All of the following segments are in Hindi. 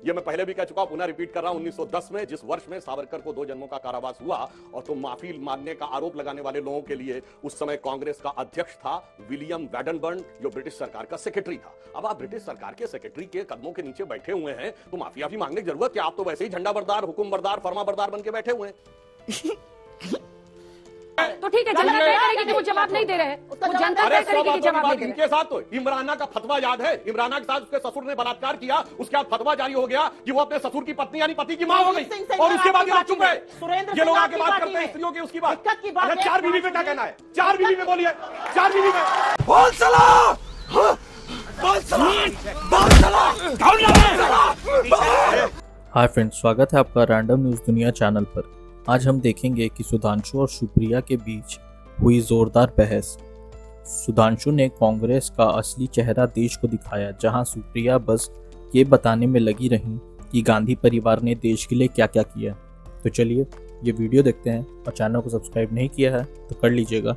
ये मैं पहले भी कह चुका हूं, पुनः रिपीट कर रहा हूं। 1910 में जिस वर्ष में सावरकर को 2 जन्मों का कारावास हुआ और तो माफी मांगने का आरोप लगाने वाले लोगों के लिए उस समय कांग्रेस का अध्यक्ष था विलियम वैडनबर्न, जो ब्रिटिश सरकार का सेक्रेटरी था। अब आप ब्रिटिश सरकार के सेक्रेटरी के कदमों के नीचे बैठे हुए हैं तो माफिया भी मांगने की जरूरत क्या? आप तो वैसे ही झंडा बरदार, हुकुम बरदार, फरमा बरदार बन के बैठे हुए हैं। तो ठीक है, जनता तय करेगी कि वो जवाब नहीं दे रहे हैं, वो जनता तय करेगी कि जवाब नहीं दे रहे। इनके साथ तो इमराना का फतवा याद है, इमराना के साथ उसके ससुर ने बलात्कार किया, उसके बाद फतवा जारी हो गया कि वो अपने ससुर की पत्नी यानी पति की मां हो गई और उसके बाद ये चुप है। ये लोग आके बात करते हैं स्त्रियों की, उसकी बात। अच्छा, 4 बीवी पे क्या कहना है? 4 बीवी में बोलिए, 4 बीवी में बोल चला, बोल चला, बोल चला। हाय फ्रेंड्स, स्वागत है आपका रैंडम न्यूज़ दुनिया चैनल पर। आज हम देखेंगे कि सुधांशु और सुप्रिया के बीच हुई जोरदार बहस। सुधांशु ने कांग्रेस का असली चेहरा देश को दिखाया, जहां सुप्रिया बस ये बताने में लगी रहीं कि गांधी परिवार ने देश के लिए क्या क्या किया। तो चलिए ये वीडियो देखते हैं, और चैनल को सब्सक्राइब नहीं किया है तो कर लीजिएगा।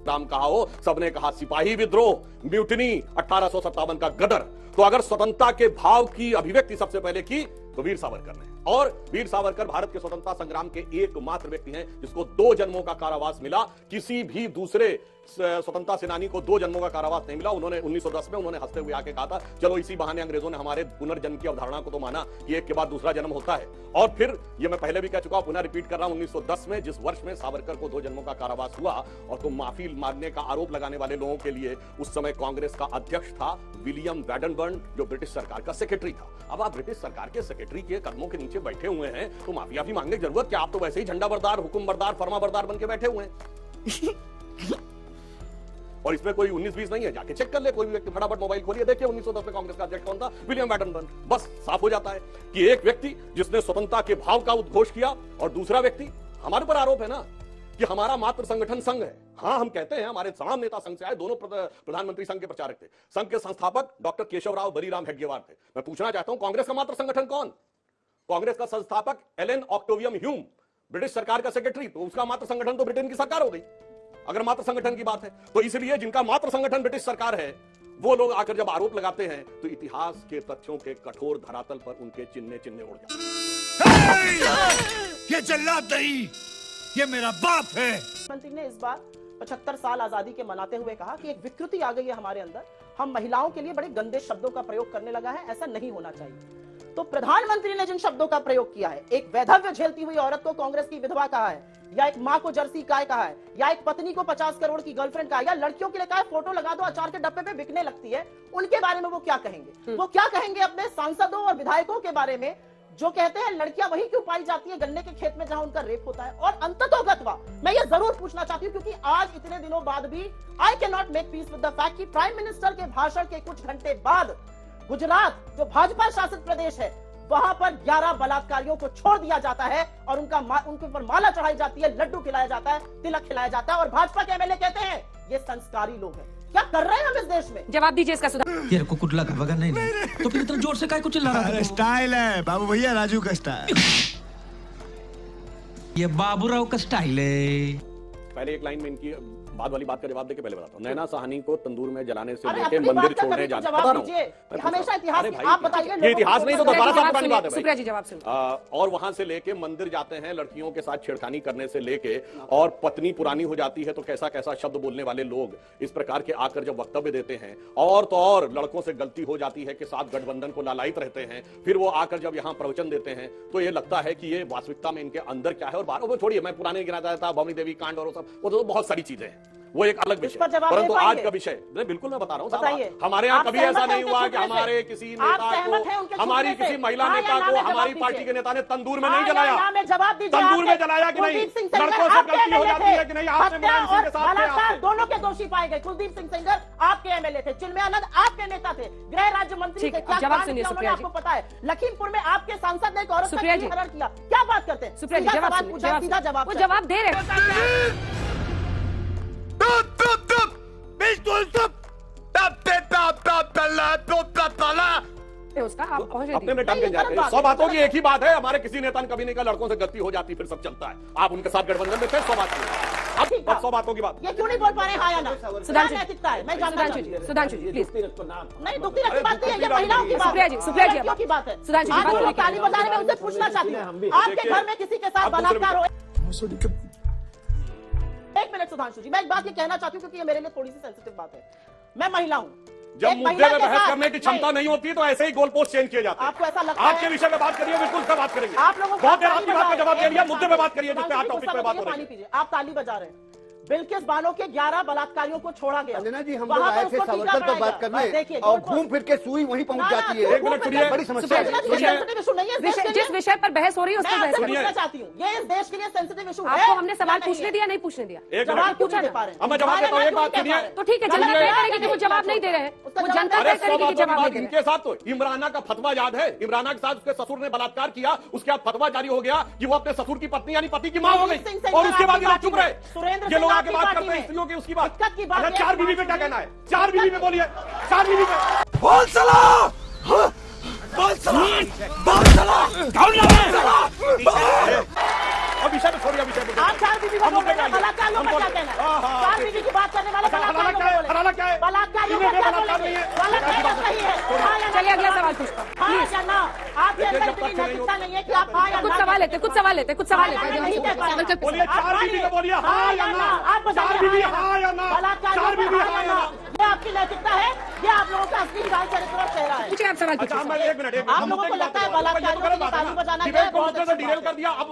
नाम कहा हो, सबने कहा सिपाही विद्रोह, म्यूटिनी, 1857 का गदर। तो अगर स्वतंत्रता के भाव की अभिव्यक्ति सबसे पहले की तो वीर सावरकर ने, और वीर सावरकर भारत के स्वतंत्रता संग्राम के एकमात्र व्यक्ति हैं जिसको 2 जन्मों का कारावास मिला। किसी भी दूसरे स्वतंत्रता सेनानी को 2 जन्मों का कारावास नहीं मिला। उन्होंने 1910 में उन्होंने हंसते हुए आके कहा था, चलो इसी बहाने अंग्रेजों ने हमारे पुनर्जन्म की अवधारणा को तो माना कि एक के बाद दूसरा जन्म होता है। और फिर ये मैं पहले भी कह चुका हूं, पुनः रिपीट कर रहा हूं, 1910 में जिस वर्ष में सावरकर को 2 जन्मों का कारावास हुआ और तो माफी मांगने का आरोप लगाने वाले लोगों के लिए उस समय कांग्रेस का अध्यक्ष था विलियम वैडनबर्न, जो ब्रिटिश सरकार का सेक्रेटरी था। अब आप ब्रिटिश सरकार के सेक्रेटरी के कदमों के नीचे बैठे हुए हैं तो माफिया भी मांगने की जरूरत क्या? आप तो वैसे ही झंडा बरदार, हुकुम बरदार, फरमा बरदार बन के बैठे हुए हैं। और इसमें कोई 19-20 नहीं है, जाके चेक कर ले कोई भी व्यक्ति, फटाफट मोबाइल खोलिए, देखिए 1910 में कांग्रेस का अध्यक्ष कौन था, विलियम वैडनबर्न। बस साफ हो जाता है कि एक व्यक्ति जिसने स्वतंत्रता के भाव का उद्घोष किया और दूसरा व्यक्ति, हमारे पर आरोप है ना कि हमारा मात्र संगठन संघ है। हाँ, हम कहते हैं हमारे तमाम नेता संघ से आए, दोनों प्रधानमंत्री संघ के प्रचारक थे। संघ के संस्थापक डॉक्टर केशवराव बरीराम हेडगेवार थे। मैं पूछना चाहता हूं, कांग्रेस का मात्र संगठन कौन? कांग्रेस का संस्थापक एलन ऑक्टेवियम ह्यूम, ब्रिटिश सरकार का सेक्रेटरी, तो उसका मात्र संगठन तो ब्रिटेन की सरकार हो गई अगर मात्र संगठन की बात है। तो इसलिए जिनका मात्र संगठन ब्रिटिश सरकार है, वो लोग आकर जब आरोप लगाते हैं तो इतिहास के तथ्यों के कठोर धरातल पर उनके चिन्ह उड़ जाते हैं। ये जल्लाद नहीं, ये मेरा बाप है। मंत्री ने इस बार 75 साल आजादी के मनाते हुए कहा कि एक विकृति आ गई है हमारे अंदर, हम महिलाओं के लिए बड़े गंदे शब्दों का प्रयोग करने लगा है, ऐसा नहीं होना चाहिए। तो प्रधानमंत्री ने जिन शब्दों का प्रयोग किया है, एक वैधव्य झेलती हुई औरत को कांग्रेस की विधवा कहा है, या एक मां को जर्सी गाय कहा है, या एक पत्नी को 50 करोड़ की गर्लफ्रेंड कहा है, या लड़कियों के लिए कहा है फोटो लगा दो अचार के डब्बे पे बिकने लगती है, उनके बारे में वो क्या कहेंगे? वो क्या कहेंगे अपने सांसदों और विधायकों के बारे में जो कहते हैं लड़कियां वहीं क्यों पाई जाती है, गन्ने के खेत में जहां उनका रेप होता है? और अंततोगत्वा मैं ये जरूर पूछना चाहती हूं, क्योंकि आज इतने दिनों बाद भी I can not make peace with the fact कि प्राइम मिनिस्टर के भाषण के कुछ घंटे बाद गुजरात, जो भाजपा शासित प्रदेश है, वहां पर 11 बलात्कारियों को छोड़ दिया जाता है और उनके ऊपर माला चढ़ाई जाती है, लड्डू खिलाया जाता है, तिलक खिलाया जाता है, और भाजपा के एमएलए कहते हैं ये संस्कारी लोग हैं। क्या कर रहे हैं हम इस देश में? जवाब दीजिए इसका। सुधार तेरे को कुछ लगा वगैरह नहीं, तो फिर इतना जोर से काय को चिल्ला रहा है? स्टाइल है बाबू भैया, राजू का स्टाइल। ये बाबूराव का स्टाइल है। पहले एक लाइन में इनकी बाद वाली बात का जवाब देके पहले बताता हूं। नैना साहनी को तंदूर में जलाने से लेके मंदिर छोड़ने जाने, बता रहा हूं हमेशा इतिहास आप बताइए। ये इतिहास नहीं तो 12 साल पुरानी बात है सुप्रिया जी जवाब सुनिए। और वहां से लेके मंदिर जाते हैं, लड़कियों के साथ छेड़खानी करने से लेके, और पत्नी पुरानी हो जाती है तो कैसा कैसा शब्द बोलने वाले लोग इस प्रकार के आकर जब वक्तव्य देते हैं, और तो और लड़कों से गलती हो जाती है कि साथ गठबंधन को लालायित रहते हैं, फिर वो आकर जब यहाँ प्रवचन देते हैं तो ये लगता है कि ये वास्तविकता में इनके अंदर क्या है। और बाहर छोड़िए, मैं पुराने गिना था भवानी देवी कांड और वो सब, वो तो बहुत सारी चीजें हैं, वो एक अलग विषय। परंतु आज का विषय बिल्कुल मैं बता रहा हूँ, हमारे यहाँ कभी ऐसा नहीं हुआ कि हमारे किसी नेता को, हमारी किसी महिला नेता को हमारी पार्टी के नेता ने तंदूर में नहीं जलाया। तंदूर में जलाया कि नहीं? लड़कों से गलती हो जाती है कि नहीं? आपने मुलायम सिंह के साथ दोनों के दोषी पाए गए। कुलदीप सिंह सेंगर आपके एमएलए थे, चिन्मयानंद आपके नेता थे, गृह राज्य मंत्री थे। क्या जवाब सुनिए सुप्रिया जी। आपको पता है लखीमपुर में आपके सांसद ने एक औरत का हरण किया, क्या बात करते हैं? सुप्रिया जी जवाब, वो जवाब दे रहे। उसका आप पहुंच अपने में टाइम जाते हैं। 100 बातों की एक ही बात है, हमारे किसी नेता ने कभी नहीं कहा लड़कों से गलती हो जाती फिर सब चलता है। आप उनके साथ गठबंधन में थे, 100 बात की। अब ठीक था। 100 बातों की बात। ये क्यों नहीं बोल पा रहे हाँ या ना? सुधांशु क्या नैतिकता है? मैं जानना सुधांशु चाहती हूँ। जी, सुधांशु जी प्लीज। नहीं, दुखती रखी बात नहीं है, ये महिलाओं की बात है। सुप्रिया जी, सुप्रिया जी, लड़कियों की बात है। सुधांशु जी, आज बात वो लोग करिए। ताली बजा रहे हैं, मैं उनसे पूछना चाहती हूँ, आपके घर में किसी के साथ आप दूसरे बलात्कार हो? एक मिनट सुधांशु जी, मैं एक बात ये कहना चाहती हूँ क्योंकि ये मेरे लिए थोड़ी सी सेंसिटिव बात है। मैं महिला हूँ, जब एक मुद्दे महिला में के बहस साथ- करने की क्षमता नहीं होती तो ऐसे ही गोल पोस्ट चेंज किए जाते हैं। आपको ऐसा लगता आपके है? विषय में बात करिए, बिल्कुल उसका बात करेंगे। आप लोगों को बहुत देर ताली आपकी बात का बजा जवाब रहे दे हैं। दिया, मुद्दे पे बात करिए जिस पे सुधांशु आप जी, टॉपिक पे बात हो रही पानी है। पीजिए, आप ताली बजा रहे हैं। बिल्किस बानो के 11 बलात्कारियों को छोड़ा गया। अंजना जी, हम वहाँ लोग पर आए थे उसको टीका सावरकर पर पड़ाया बात गया। करने देखिए, और गोल घूम फिर के सुई वहीं पहुंच जाती है। एक मिनट सुनिए। बड़ी समस्या है। सेंसिटिव इशू नहीं है इस देश के लिए। जिस विषय पर बहस हो रही है उस मैं पर आपसे बहस करिए। पूछना चाहती हूँ, ये इस देश के लिए सेंसिटिव इशू है? आपको हमने सवाल या नहीं पूछने है? दिया, नहीं पूछने दिया? एक जवाब मिनट क्यों नहीं दे पा रहे हैं? अब मैं जवाब देता हूँ, एक बात सुनिए। तो ठीक है, जनता तय करेगी कि वो जवाब नहीं दे रहे हैं। उसका वो जवाब जनता अरे तय 100 करेगी कि बातों की जवाब नहीं बात दे रहे इनके साथ तो इमराना का फतवा याद है? इमराना के साथ उसके ससुर ने बलात्कार किया, उसके बाद फतवा जारी हो गया कि वो अपने ससुर की पत्नी यानी पति की मां हो गई, और उसके बाद ये लोग चुप रहे। सुरेंद्र ये लोग सिंह आके बात आपकी करते हैं पार्टी स्त्रियों की, उसकी बात। दिक्कत की बात अच्छा, ये है 4 कि बीवी पे क्या बात कहना है? 4 बीवी पे बोलिए, 4 बीवी पे बोल सला बोल सला बोल सला कौन अब विषय में छोड़िए, विषय में आप 4 बीवी को बोल रहे हैं, बलात्कारियों का क्या कहना है? 4 बीवी की बात करने वाले बलात्कारियों को बोले। हराना क्या है? बलात्कारियों का क्या बोलेंगे? बलात्कार सही है, हाँ या ना? चलिए अगला सवाल पूछता हूँ। हाँ या ना? आपके देखिए, अंदर जब इतनी तक नहीं नैतिकता नहीं है कि आप हाँ या कुछ ना सवाल लेते, कुछ सवाल लेते, कुछ सवाल हाँ या लेते। नहीं कह पा रहे हैं। बोलिए, 4 बीवी पे बोलिए, हाँ या ना? आप बताइए, 4 बीवी हाँ या ना? बलात्कारियों 4 का बीवी हाँ या ना? ये आपकी नैतिकता है? ये आप लोगों का असली विधान चरित्र और चेहरा है? पूछिए, आप सवाल अच्छा, पूछिए। मैं एक मिनट आप लोगों को लगता है बलात्कारियों के लिए ताली बजाना डिबेट ये को बहुत आपने तो अच्छी डिरेल बात कर है। दिया। अब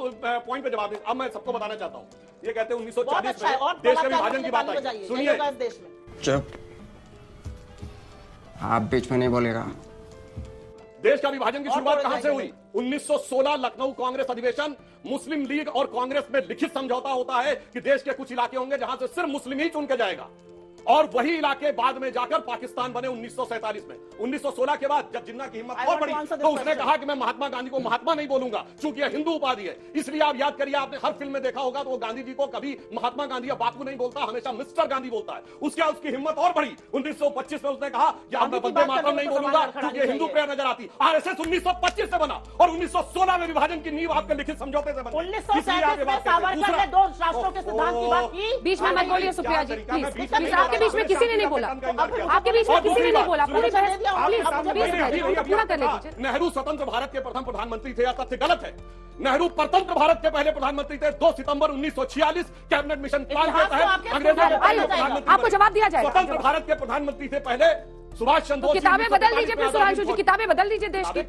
पॉइंट पे जवाब दें। अब मैं सबको बताना चाहता हूँ, ये कहते हैं बहुत 1940 अच्छा है, और में देश के बलात्कारियों विभाजन के की लिए बात ताली आई। बजाइए, सुनिए, यही होगा इस देश में। चुप। आप बीच में नहीं बोलेगा। देश का विभाजन की और शुरुआत थोड़े कहां से हुई? 1916 लखनऊ कांग्रेस अधिवेशन। मुस्लिम लीग और कांग्रेस में लिखित समझौता होता है कि देश के कुछ इलाके होंगे जहां से सिर्फ मुस्लिम ही चुन के जाएगा, और वही इलाके बाद में जाकर पाकिस्तान बने 1947 में। 1916 के बाद जब जिन्ना की हिम्मत और बढ़ी तो उसने कहा कि मैं महात्मा गांधी को महात्मा नहीं बोलूंगा, चूंकि यह हिंदू उपाधि है। इसलिए आप याद करिए, आपने हर फिल्म में देखा होगा तो वो गांधी जी को कभी महात्मा गांधी या बापू नहीं बोलता, हमेशा मिस्टर गांधी बोलता है। उसके बाद उसकी हिम्मत और बढ़ी। 1925 में उसने कहा कि अब मैं वंदे मातरम नहीं बोलूंगा क्योंकि हिंदू प्रेयर नजर आती। आरएसएस 1925 से बना और 1916 में विभाजन की नींव आपके लिखित समझौते से बनी। 1937 में सावरकर ने 2 राष्ट्रों के सिद्धांत की बात की। बीच में मत बोलिए सुप्रिया जी, प्लीज। प्लीज, आपके बीच में किसी ने नहीं बोला। आपके आपके बीच में किसी ने नहीं बोला। पूरी बहस प्लीज पूरा करने दीजिए। नेहरू स्वतंत्र भारत के प्रथम प्रधानमंत्री थे, यह तथ्य गलत है। नेहरू परतंत्र भारत के पहले प्रधानमंत्री थे। 2 सितंबर 1946 कैबिनेट मिशन प्लान के तहत अंग्रेजों के पहले प्रधानमंत्री आपको जवाब दिया जाएगा। स्वतंत्र भारत के प्रधानमंत्री थे पहले सुभाष चंद्र बोस। किताबें बदल दीजिए फिर सुधांशु जी, किताबें बदल दीजिए देश की।